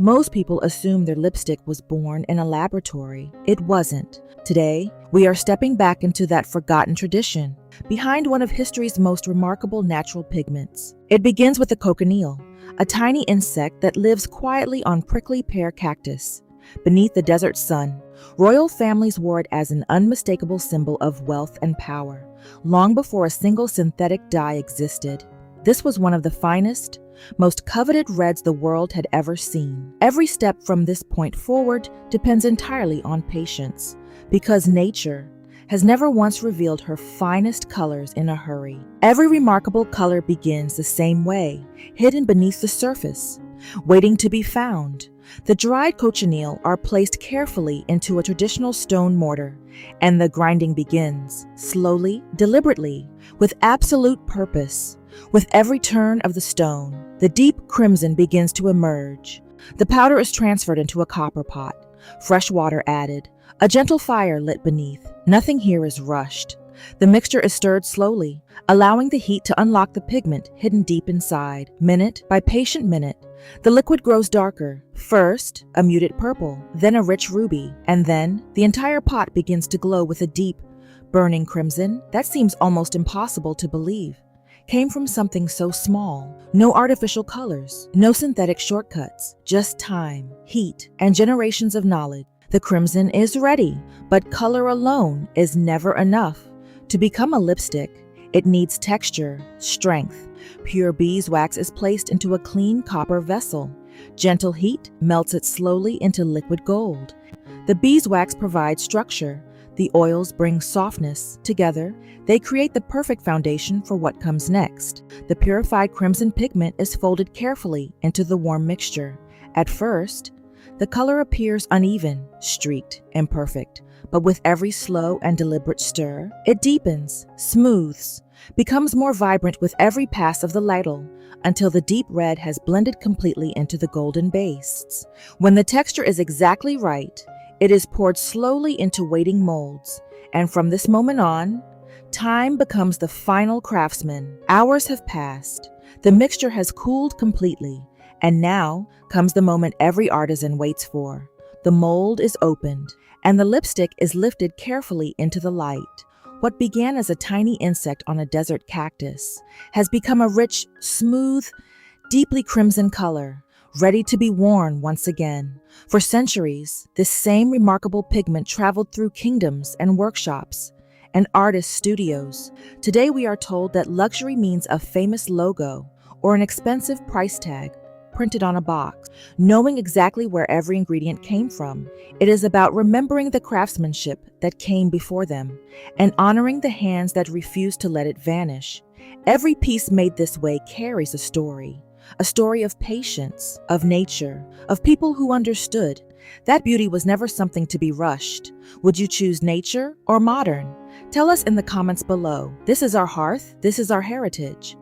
Most people assume their lipstick was born in a laboratory. It wasn't. Today, we are stepping back into that forgotten tradition, behind one of history's most remarkable natural pigments. It begins with the cochineal, a tiny insect that lives quietly on prickly pear cactus. Beneath the desert sun, royal families wore it as an unmistakable symbol of wealth and power, long before a single synthetic dye existed. This was one of the finest, most coveted reds the world had ever seen. Every step from this point forward depends entirely on patience, because nature has never once revealed her finest colors in a hurry. Every remarkable color begins the same way, hidden beneath the surface, waiting to be found. The dried cochineal are placed carefully into a traditional stone mortar, and the grinding begins, slowly, deliberately, with absolute purpose. With every turn of the stone, the deep crimson begins to emerge. The powder is transferred into a copper pot, fresh water added, a gentle fire lit beneath. Nothing here is rushed. The mixture is stirred slowly, allowing the heat to unlock the pigment hidden deep inside. Minute by patient minute, the liquid grows darker. First, a muted purple, then a rich ruby, and then the entire pot begins to glow with a deep, burning crimson that seems almost impossible to believe came from something so small. No artificial colors, no synthetic shortcuts, just time, heat, and generations of knowledge. The crimson is ready, but color alone is never enough. To become a lipstick, it needs texture, strength. Pure beeswax is placed into a clean copper vessel. Gentle heat melts it slowly into liquid gold. The beeswax provides structure. The oils bring softness. Together, they create the perfect foundation for what comes next. The purified crimson pigment is folded carefully into the warm mixture. At first, the color appears uneven, streaked, imperfect, but with every slow and deliberate stir, it deepens, smooths, becomes more vibrant with every pass of the ladle, until the deep red has blended completely into the golden base. When the texture is exactly right, it is poured slowly into waiting molds, and from this moment on, time becomes the final craftsman. Hours have passed, the mixture has cooled completely, and now comes the moment every artisan waits for. The mold is opened, and the lipstick is lifted carefully into the light. What began as a tiny insect on a desert cactus has become a rich, smooth, deeply crimson color, ready to be worn once again. For centuries, this same remarkable pigment traveled through kingdoms and workshops and artist studios. Today we are told that luxury means a famous logo or an expensive price tag printed on a box. Knowing exactly where every ingredient came from, it is about remembering the craftsmanship that came before them and honoring the hands that refused to let it vanish. Every piece made this way carries a story of patience, of nature, of people who understood. That beauty was never something to be rushed. Would you choose nature or modern? Tell us in the comments below. This is our hearth, this is our heritage.